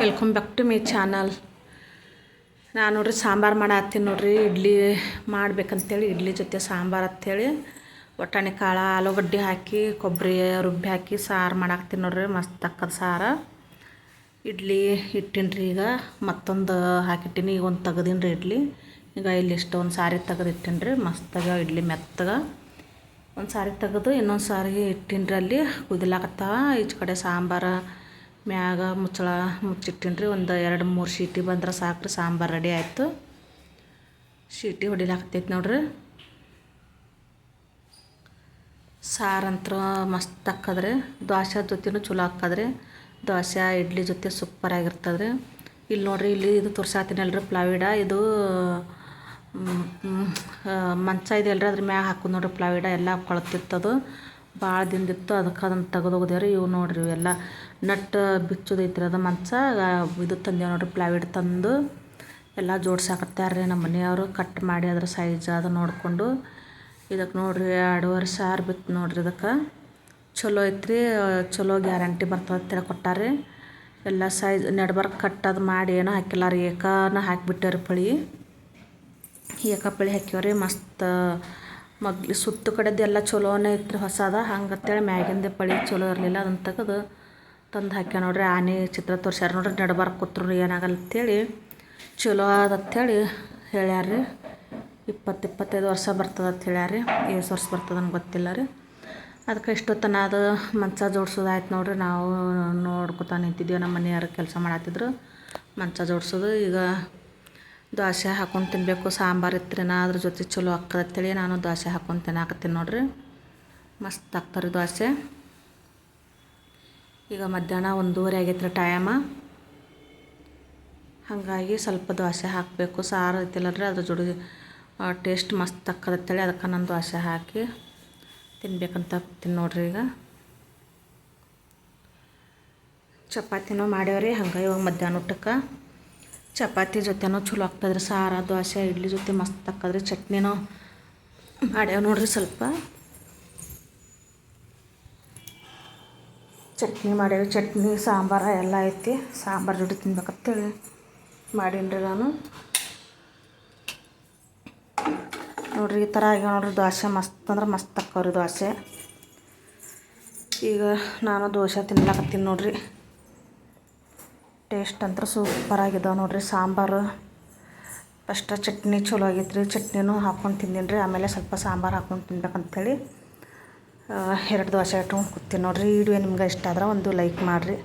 Welcome back to my channel. ನಾನು ನೋಡ್ರಿ ಸಾಂಬಾರು ಮಾಡತ್ತೀನಿ ನೋಡ್ರಿ. ಇಡ್ಲಿ ಮಾಡ್ಬೇಕಂತೇಳಿ ಇಡ್ಲಿ ಜೊತೆ ಸಾಂಬಾರು ಅಂಥೇಳಿ ಒಟ್ಟಾಣಿ ಕಾಳು ಆಲೂಗಡ್ಡೆ ಹಾಕಿ ಕೊಬ್ಬರಿ ರುಬ್ಬಿ ಹಾಕಿ ಸಾರು ಮಾಡಾಕ್ತೀನಿ ನೋಡ್ರಿ. ಮಸ್ತ್ ಅಕ್ಕದ ಸಾರು. ಇಡ್ಲಿ ಇಟ್ಟಿನ್ರಿ. ಈಗ ಮತ್ತೊಂದು ಹಾಕಿಟ್ಟಿನಿ. ಈಗ ಒಂದು ತೆಗ್ದೀನಿ ರೀ ಇಡ್ಲಿ. ಈಗ ಇಲ್ಲಿ ಒಂದು ಸಾರಿ ತೆಗೆದಿಟ್ಟಿನಿ ರೀ. ಮಸ್ತಾಗ ಇಡ್ಲಿ ಮೆತ್ತಗೆ ಒಂದು ಸಾರಿ ತೆಗೆದು ಇನ್ನೊಂದು ಸಾರಿ ಇಟ್ಟಿನ್ರಿ. ಅಲ್ಲಿ ಕುದಿಲಾಕತ್ತಾವ. ಈಚೆ ಕಡೆ ಸಾಂಬಾರು ಮ್ಯಾಗ ಮುಚ್ಚಳ ಮುಚ್ಚಿಟ್ಟಿನ್ರಿ. ಒಂದು 2-3 ಶೀಟಿ ಬಂದ್ರೆ ಸಾಕ್ರಿ. ಸಾಂಬಾರು ರೆಡಿ ಆಯಿತು. ಶೀಟಿ ಹೊಡಿಲಾಕತ್ತೈತಿ ನೋಡ್ರಿ. ಸಾರಂತ್ರ ಮಸ್ತ್ ಹಾಕದ್ರಿ. ದೋಸೆ ಜೊತೆನೂ ಚಲೋ ಹಾಕದ್ರಿ. ದೋಸೆ ಇಡ್ಲಿ ಜೊತೆ ಸೂಪರಾಗಿರ್ತದ್ರಿ. ಇಲ್ಲಿ ನೋಡ್ರಿ, ಇಲ್ಲಿ ಇದು ತೋರ್ಸಾತೀನಲ್ರಿ ಪ್ಲಾವಿಡ. ಇದು ಮಂಚ ಇದೆಯಲ್ರಿ, ಅದ್ರ ಮ್ಯಾಗ ಹಾಕೋದು ನೋಡ್ರಿ. ಪ್ಲಾವಿಡ ಎಲ್ಲ ಕೊಳತಿತ್ತದು, ಭಾಳ ದಿನದಿತ್ತು. ಅದಕ್ಕೆ ಅದನ್ನು ತೆಗೆದೋಗ್ದೇವ್ರಿ. ಇವು ನೋಡ್ರಿ, ಇವೆಲ್ಲ ನಟ್ ಬಿಚ್ಚೋದೈತ್ರಿ. ಅದು ಮಂಚ ಇದು ತಂದೇವು ನೋಡ್ರಿ. ಪ್ಲಾವಿಡ್ ತಂದು ಎಲ್ಲ ಜೋಡ್ಸಾಕತ್ತಾರ್ರಿ ನಮ್ಮ ಮನೆಯವರು. ಕಟ್ ಮಾಡಿ ಅದ್ರ ಸೈಜ್ ಅದು ನೋಡಿಕೊಂಡು ಇದಕ್ಕೆ ನೋಡ್ರಿ 2.5 ಸಾವಿರ ಬಿತ್ತು ನೋಡ್ರಿ. ಇದಕ್ಕೆ ಚಲೋ ಐತ್ರಿ. ಚಲೋ ಗ್ಯಾರಂಟಿ ಬರ್ತದೆ ಅಂತೇಳಿ ಕೊಟ್ಟಾರ್ರಿ. ಎಲ್ಲ ಸೈಜ್ ನೆಡ್ಬರ್ಕ್ ಕಟ್ ಅದು ಮಾಡಿ ಏನೋ ಹಾಕಿಲ್ಲ ರೀ. ಏಕನ ಹಾಕಿಬಿಟ್ಟೇವ್ರಿ ಪಳಿ. ಏಕಪಳಿ ಹಾಕ್ಯವ್ರಿ. ಮಸ್ತ್ ಮಗ್ಲಿ ಸುತ್ತು ಕಡೆದು ಎಲ್ಲ ಚಲೋನೇ ಇತ್ತು ಹೊಸದ. ಹಂಗಂತೇಳಿ ಮ್ಯಾಗಿಂದ ಪಳಿ ಚಲೋ ಇರಲಿಲ್ಲ. ಅದನ್ನು ತೆಗೆದು ತಂದು ಹಾಕ್ಯ ನೋಡ್ರಿ. ಆನೆ ಚಿತ್ರ ತೋರ್ಸ್ಯಾರ ನೋಡ್ರಿ. ನೆಡ್ಬರ್ಕ್ ಕೂತ್ರು ಏನಾಗಲ್ಲ ಅಂತೇಳಿ ಚಲೋ ಅದಂತೇಳಿ ಹೇಳ್ಯಾರ್ರಿ. 20-25 ವರ್ಷ ಬರ್ತದೆ ಅಂತ ಹೇಳ್ಯಾರ್ರಿ. ಎಷ್ಟು ವರ್ಷ ಬರ್ತದೆ ನನಗೆ ಗೊತ್ತಿಲ್ಲ ರೀ. ಅದಕ್ಕೆ ಇಷ್ಟೊತ್ತನ ಅದು ಮಂಚ ಜೋಡ್ಸೋದಾಯ್ತು ನೋಡ್ರಿ. ನಾವು ನೋಡ್ಕೊತಾ ನಿಂತಿದ್ದೀವಿ. ನಮ್ಮ ಮನೆಯವ್ರು ಕೆಲಸ ಮಾಡತ್ತಿದ್ರು ಮಂಚ ಜೋಡ್ಸೋದು. ಈಗ ದೋಸೆ ಹಾಕೊಂಡು ತಿನ್ನಬೇಕು. ಸಾಂಬಾರು ಇತ್ತು ನಾ ಅದ್ರ ಜೊತೆ ಚಲೋ ಹಾಕದಂತೇಳಿ ನಾನು ದೋಸೆ ಹಾಕೊಂಡು ತಿನ್ನಾಕತ್ತೀನಿ ನೋಡ್ರಿ. ಮಸ್ತ್ ಆಗ್ತಾರೆ ದೋಸೆ. ಈಗ ಮಧ್ಯಾಹ್ನ 1:30 ಆಗೈತೆ ರೀ ಟೈಮ. ಹಾಗಾಗಿ ಸ್ವಲ್ಪ ದೋಸೆ ಹಾಕಬೇಕು. ಸಾರು ಐತಿಲ್ಲರಿ, ಅದ್ರ ಜೋಡಿ ಟೇಸ್ಟ್ ಮಸ್ತ್ ಹಾಕದಂತೇಳಿ ಅದಕ್ಕೆ ನಾನು ದೋಸೆ ಹಾಕಿ ತಿನ್ಬೇಕಂತ ಹಾಕ್ತೀನಿ ನೋಡ್ರಿ. ಈಗ ಚಪಾತಿನೂ ಮಾಡ್ಯಾವ್ರಿ. ಹಂಗೆ ಇವಾಗ ಮಧ್ಯಾಹ್ನ ಊಟಕ್ಕೆ ಚಪಾತಿ ಜೊತೆನೂ ಚಲೋ ಆಗ್ತದ್ರಿ. ಸಾರು ದೋಸೆ ಇಡ್ಲಿ ಜೊತೆ ಮಸ್ತ್ ಹಾಕದ್ರಿ. ಚಟ್ನಿನೂ ಮಾಡ್ಯಾವ ನೋಡ್ರಿ. ಸ್ವಲ್ಪ ಚಟ್ನಿ ಮಾಡ್ಯಾವ. ಚಟ್ನಿ ಸಾಂಬಾರು ಎಲ್ಲ ಐತಿ. ಸಾಂಬಾರು ಜೊತೆ ತಿನ್ಬೇಕಂತೇಳಿ ಮಾಡೀನಿ ರೀ ನಾನು. ನೋಡ್ರಿ ಈ ಥರ ಆಗ್ಯಾವ ನೋಡ್ರಿ ದೋಸೆ. ಮಸ್ತ್ ಅಂದ್ರೆ ಮಸ್ತ್ ಹಾಕವ್ರಿ ದೋಸೆ. ಈಗ ನಾನು ದೋಸೆ ತಿನ್ಲಾಕತ್ತೀನಿ ನೋಡ್ರಿ. ಟೇಸ್ಟ್ ಅಂತ ಸೂಪರಾಗಿದ್ದಾವೆ ನೋಡ್ರಿ. ಸಾಂಬಾರು ಫಸ್ಟ್ ಚಟ್ನಿ ಚಲೋ ಆಗೈತೆ ರೀ. ಚಟ್ನಿನೂ ಹಾಕ್ಕೊಂಡು ತಿಂದೀನಿ ರೀ. ಆಮೇಲೆ ಸ್ವಲ್ಪ ಸಾಂಬಾರು ಹಾಕ್ಕೊಂಡು ತಿನ್ಬೇಕಂತೇಳಿ 2 ದೋಸೆ ಇಟ್ಕೊಂಡು ಕೂತೀನಿ ನೋಡ್ರಿ. ಈ ವಿಡಿಯೋ ನಿಮ್ಗೆ ಇಷ್ಟ ಆದ್ರೆ ಒಂದು ಲೈಕ್ ಮಾಡಿರಿ.